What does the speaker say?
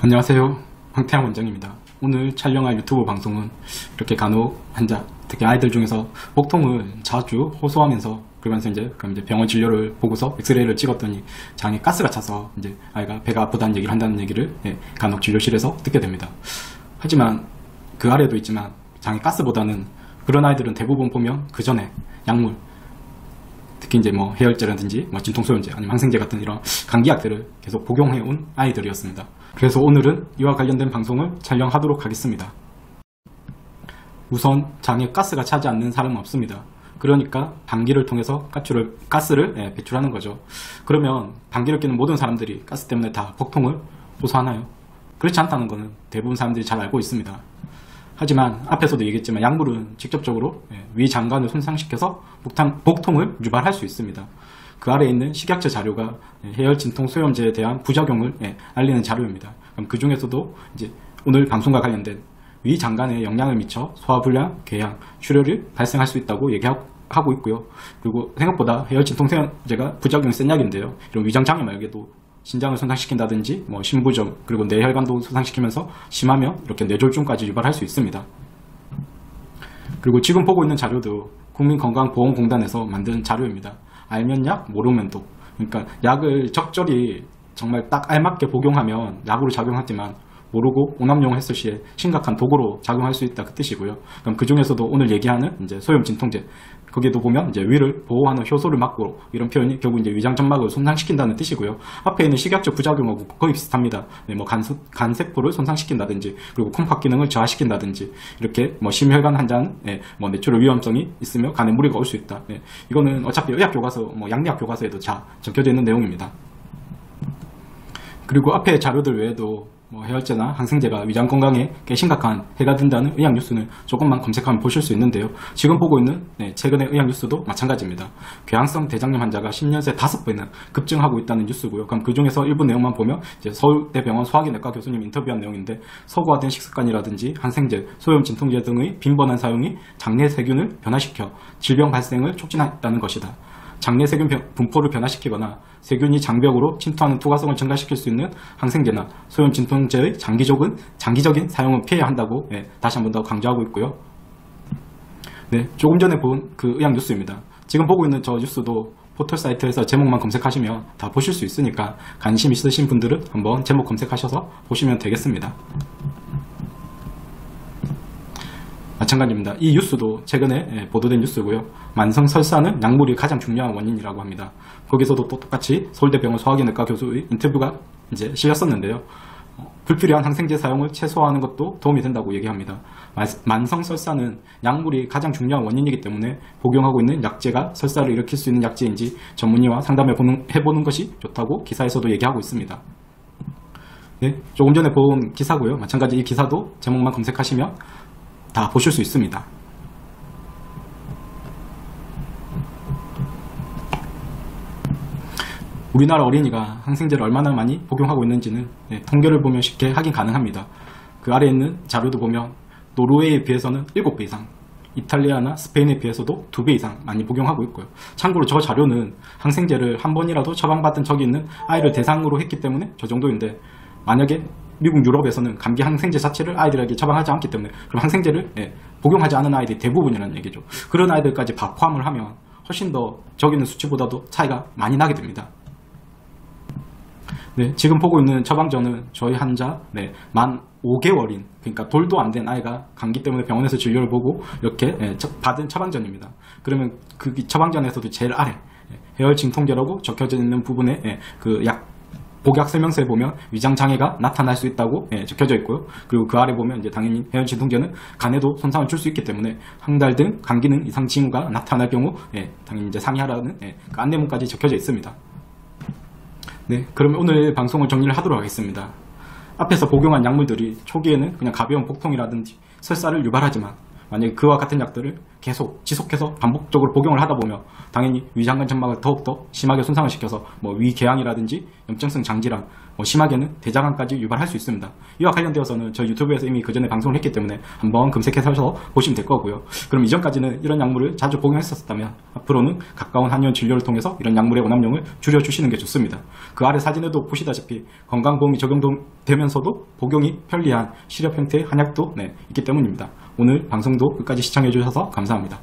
안녕하세요. 황태양 원장입니다. 오늘 촬영할 유튜브 방송은 이렇게 간혹 환자, 특히 아이들 중에서 복통을 자주 호소하면서 그러면서 이제 병원 진료를 보고서 엑스레이를 찍었더니 장에 가스가 차서 이제 아이가 배가 아프다는 얘기를 한다는 얘기를 간혹 진료실에서 듣게 됩니다. 하지만 그 아래도 있지만 장에 가스보다는 그런 아이들은 대부분 보면 그 전에 약물, 특히 이제 해열제라든지 진통소염제 아니면 항생제 같은 이런 감기약들을 계속 복용해온 아이들이었습니다. 그래서 오늘은 이와 관련된 방송을 촬영하도록 하겠습니다. 우선 장에 가스가 차지 않는 사람은 없습니다. 그러니까 방귀를 통해서 가스를 배출하는 거죠. 그러면 방귀를 뀌는 모든 사람들이 가스 때문에 다 복통을 호소하나요? 그렇지 않다는 것은 대부분 사람들이 잘 알고 있습니다. 하지만 앞에서도 얘기했지만 약물은 직접적으로 위장관을 손상시켜서 복통을 유발할 수 있습니다. 그 아래에 있는 식약처 자료가 해열 진통 소염제에 대한 부작용을 알리는 자료입니다. 그럼 그 중에서도 이제 오늘 방송과 관련된 위장관에 영향을 미쳐 소화불량, 궤양, 출혈이 발생할 수 있다고 얘기하고 있고요. 그리고 생각보다 해열 진통 소염제가 부작용이 센 약인데요. 이런 위장 장애 말고도 신장을 손상시킨다든지 심부전 그리고 뇌혈관도 손상시키면서 심하면 이렇게 뇌졸중까지 유발할 수 있습니다. 그리고 지금 보고 있는 자료도 국민건강보험공단에서 만든 자료입니다. 알면 약, 모르면 독. 그러니까 약을 적절히 정말 딱 알맞게 복용하면 약으로 작용하지만 모르고 오남용했을 시에 심각한 독으로 작용할 수 있다 그 뜻이고요. 그럼 그 중에서도 오늘 얘기하는 이제 소염 진통제, 거기에도 보면 이제 위를 보호하는 효소를 막고 이런 표현이 결국 이제 위장 점막을 손상시킨다는 뜻이고요. 앞에 있는 식약처 부작용하고 거의 비슷합니다. 간세포를 손상시킨다든지 그리고 콩팥 기능을 저하시킨다든지 이렇게 심혈관 환자는 뇌출혈 위험성이 있으며 간에 무리가 올 수 있다. 이거는 어차피 의학 교과서, 양리학 교과서에도 다 적혀져 있는 내용입니다. 그리고 앞에 자료들 외에도 해열제나 항생제가 위장 건강에 꽤 심각한 해가 된다는 의학 뉴스는 조금만 검색하면 보실 수 있는데요. 지금 보고 있는 최근의 의학 뉴스도 마찬가지입니다. 궤양성 대장염 환자가 10년 새 5배나 급증하고 있다는 뉴스고요. 그럼 그 중에서 일부 내용만 보면 이제 서울대병원 소화기내과 교수님 인터뷰한 내용인데 서구화된 식습관이라든지 항생제, 소염 진통제 등의 빈번한 사용이 장내 세균을 변화시켜 질병 발생을 촉진했다는 것이다. 장내 세균 분포를 변화시키거나 세균이 장벽으로 침투하는 투과성을 증가시킬 수 있는 항생제나 소염 진통제의 장기적인 사용은 피해야 한다고 다시 한 번 더 강조하고 있고요. 조금 전에 본 그 의학 뉴스입니다. 지금 보고 있는 저 뉴스도 포털 사이트에서 제목만 검색하시면 다 보실 수 있으니까 관심 있으신 분들은 한번 제목 검색하셔서 보시면 되겠습니다. 마찬가지입니다. 이 뉴스도 최근에 보도된 뉴스고요. 만성 설사는 약물이 가장 중요한 원인이라고 합니다. 거기서도 또 똑같이 서울대병원 소화기내과 교수의 인터뷰가 이제 실렸었는데요. 불필요한 항생제 사용을 최소화하는 것도 도움이 된다고 얘기합니다. 만성 설사는 약물이 가장 중요한 원인이기 때문에 복용하고 있는 약제가 설사를 일으킬 수 있는 약제인지 전문의와 상담해보는 것이 좋다고 기사에서도 얘기하고 있습니다. 조금 전에 본 기사고요. 마찬가지 이 기사도 제목만 검색하시면 다 보실 수 있습니다. 우리나라 어린이가 항생제를 얼마나 많이 복용하고 있는지는 통계를 보면 쉽게 확인 가능합니다. 그 아래에 있는 자료도 보면 노르웨이에 비해서는 7배 이상, 이탈리아나 스페인에 비해서도 2배 이상 많이 복용하고 있고요. 참고로 저 자료는 항생제를 한 번이라도 처방받은 적이 있는 아이를 대상으로 했기 때문에 저 정도인데, 만약에 미국, 유럽에서는 감기 항생제 자체를 아이들에게 처방하지 않기 때문에 그럼 항생제를 복용하지 않은 아이들이 대부분이라는 얘기죠. 그런 아이들까지 포함을 하면 훨씬 더 저기 있는 수치보다도 차이가 많이 나게 됩니다. 지금 보고 있는 처방전은 저희 환자 만 5개월인, 그러니까 돌도 안 된 아이가 감기 때문에 병원에서 진료를 보고 이렇게 받은 처방전입니다. 그러면 그 처방전에서도 제일 아래 해열 진통제라고 적혀져 있는 부분에 그 복약 설명서에 보면 위장 장애가 나타날 수 있다고 적혀져 있고요. 그리고 그 아래 보면 이제 당연히 해열 진통제는 간에도 손상을 줄 수 있기 때문에 항달 등 간 기능 이상 징후가 나타날 경우 당연히 이제 상의하라는 그 안내문까지 적혀져 있습니다. 그러면 오늘 방송을 정리를 하도록 하겠습니다. 앞에서 복용한 약물들이 초기에는 그냥 가벼운 복통이라든지 설사를 유발하지만 만약에 그와 같은 약들을 계속 지속해서 반복적으로 복용을 하다 보면 당연히 위장관 점막을 더욱더 심하게 손상을 시켜서 위궤양이라든지 염증성 장질환, 심하게는 대장암까지 유발할 수 있습니다. 이와 관련되어서는 저희 유튜브에서 이미 그전에 방송을 했기 때문에 한번 검색해서 보시면 될 거고요. 그럼 이전까지는 이런 약물을 자주 복용했었다면 앞으로는 가까운 한의원 진료를 통해서 이런 약물의 원함량을 줄여주시는 게 좋습니다. 그 아래 사진에도 보시다시피 건강보험이 적용되면서도 복용이 편리한 시럽 형태의 한약도 있기 때문입니다. 오늘 방송도 끝까지 시청해주셔서 감사합니다.